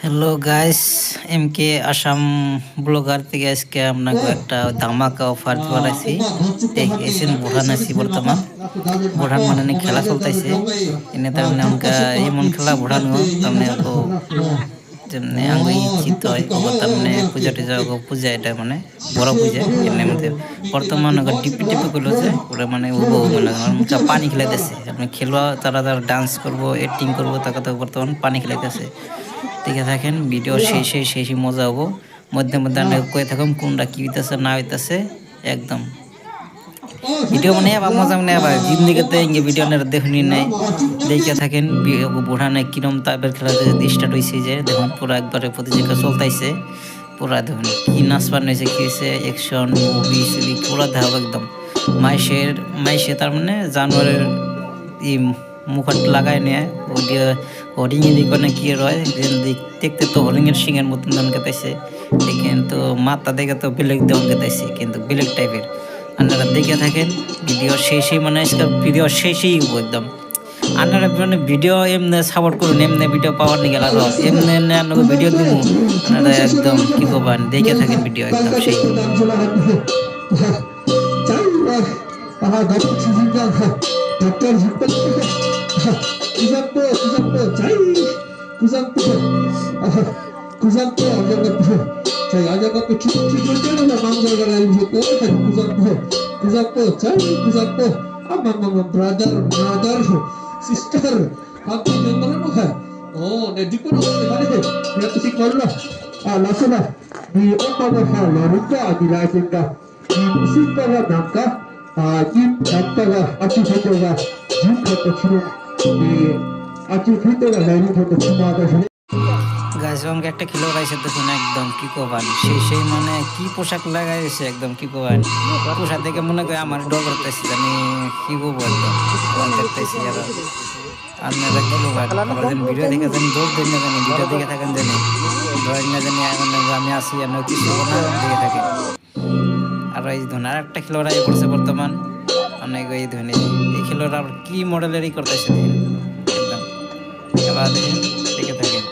Hello guys, এমকে Assam blogger থেকে আজকে আপনাকে একটা ধামাকা অফার বানাইছি। দেখেছেন বুড়ান আছি বর্তমান বুড়ান মানে খেলা চলতেছে এনে তার মানে আমাকে এমন খেলা বুড়ান তার মানে যেমনি আঙ্গ ইচ্ছিত হয় তার মানে পূজা টুজা পূজা এটা মানে বড় পূজা এমনি মধ্যে বর্তমান টিপি টিপি করলো যে ওরা মানে মানে পানি খেলাইতেছে আপনি খেলোয়া তারা তারা ডান্স করবো অ্যাক্টিং করবো তাকে তো বর্তমান পানি খেলাইতেছে। দেখে থাকেন ভিডিও শেষে মজা হবো মধ্যে মধ্যে কয়ে থাকুন কোনটা কি হইতেছে না হইতেছে একদম ভিডিও মানে আবার মজা মানে আবার জিন্দিগিতে ইঙ্গে ভিডিও দেখুনি নাই দেখে থাকেন বুড়া নাই কিরম তাইপের খেলা স্টার্ট হয়েছে যে দেখুন পুরো একবারে প্রতিযোগিতা চলতেছে পুরা দেখুন কি নাচ বানিয়েছে কি হয়েছে অ্যাকশন মুভি সিভি পুরা দেখাবো একদম মাইসে তার মানে জানুয়ারির ই মুখট লাগায় নিয়ে হরিং এদিক অনেক কি রয় দেখতে তো হরিংয়ের শিঙের মতন ধান কেতাইছে কিন্তু মাথা দেখে তো বেলেগ দেওয়ান কেতাইছে কিন্তু বেলেগ টাইপের আপনারা দেখে থাকেন ভিডিও শেষেই মানে ভিডিও শেষেই একদম আপনারা মানে ভিডিও এমনি সাপোর্ট করুন এমনি ভিডিও পাওয়ার নিয়ে গেল এমনি এমনি আপনাকে ভিডিও দিব আপনারা একদম কি করবেন দেখে থাকেন ভিডিও একদম সেই brother, sister, kamu dengar apa? Oh, jadi pun orang ni, dia tu si kalau lasana di apa dah laruka di raja di musik dah nangka, di nangka dah aci foto dah, di foto cuma di aci foto dah lain foto cuma dah. গাছ আমাকে একটা খেলো গাইছে দেখুন একদম কি কোবান সেই মানে কি পোশাক লাগাইছে একদম কি কোবান পোশাক দেখে মনে করে আমার ডর করতেছি আমি কি করবো একদম দেখতেছি আর আপনারা কি করবেন ভিডিও দেখে জানি দৌড় দেন না জানি ভিডিও দেখে থাকেন জানি ড্রয়িং না জানি আমি আসি আমি কিছু না দেখে থাকি আর এই ধরুন আর একটা খেলোয়াড় পড়ছে বর্তমান অনেক এই ধরুন এই খেলোয়াড় আর কি মডেলেরই করতেছে একদম খেলা দেখেন দেখে থাকেন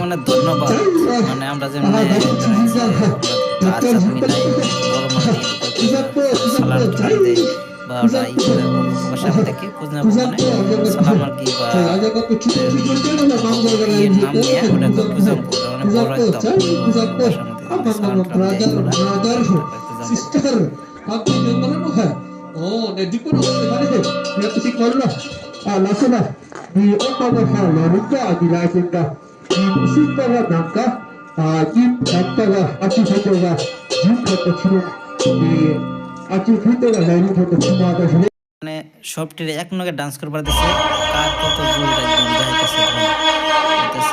মানে ধন্যবাদ মানে আমরা যে সালাম আর কি বা নাম নিয়ে ওটাকে বুঝাম মানে বড় একদম Oh, jadi pun orang ni, dia tu si kalau lasana di apa dah laruka di raja di musik dah nangka, di nangka dah aci foto dah, di foto cuma di aci foto dah lain foto cuma dah. মানে সবটির এক নগে dance করবার দিছে কার কত জোর একদম দেখাইতেছে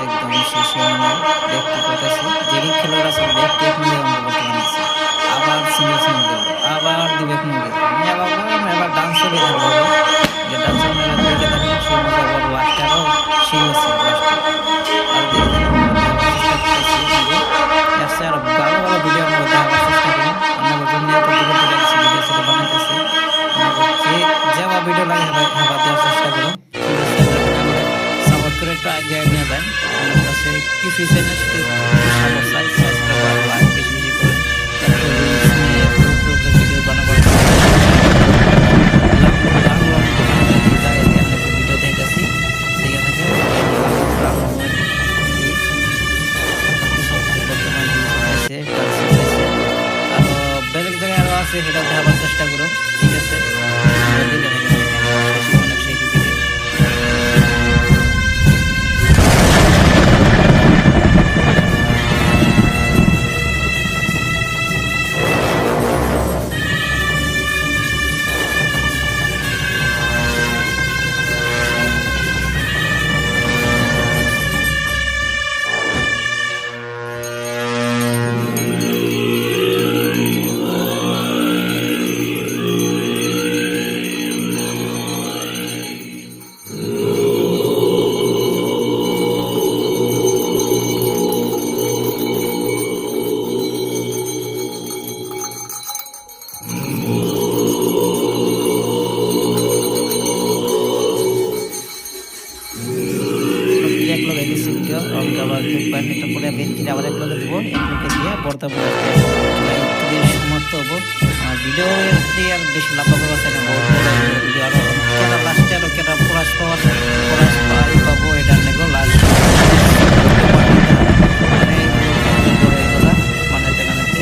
একদম শেষে মানে দেখতে করতেছে যেই খেলোয়াড় আছে দেখতে এক নগে বর্তমানে আছে আবার সিঙ্গেল সিঙ্গেল আবার দিবে এক নগে আবার ডান্স করে থাকবো যে ডান্স আমরা দেখে থাকি সেই মজা আবার লাস্টে আরও সেই আছে লাস্টে আর ভালো ভালো ভিডিও আমরা দেখাবার চেষ্টা করি আমরা জন্য এত ভিডিও সেটা বানাইতেছি যেবা ভিডিও লাগে হেবা দেওয়ার চেষ্টা করো সাপোর্ট করে একটু আগে নিয়ে যায় আমার কাছে কিছু চাই না সেটা সাপোর্ট চাই সাবস্ক্রাইব লাইক বেশি বেশি করে ভিডিও বানাবার ভিডিও দেখতেছি দেখে থাকে বেলেগ জায়গায় আরো আছে সেটা দেখাবার চেষ্টা করো ঠিক আছে ঢুকবেন, একটু পরে বেঞ্চির আবার এক লোকে দেবো, এক লোকে দিয়ে বর্তমানে সমাপ্ত হবো। ভিডিও দিয়ে আর বেশি লাভ আছে না, বহুত বড় ভিডিও আরো কেটা লাস্টে আরো কেটা পলাশ পাবো এটা নেগো লাস্ট বানাতে বানাতে।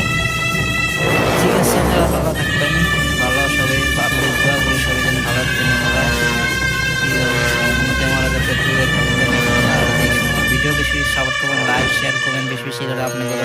ঠিক আছে, আপনারা ভালো থাকবেন, ভালো সবাই আপনাদের দোয়া করি সবাই যেন ভালো থাকেন। আমরা যাতে দূরে ভিডিও বেশি সাপোর্ট করবেন, লাইক শেয়ার করবেন বেশি বেশি করে আপনাদের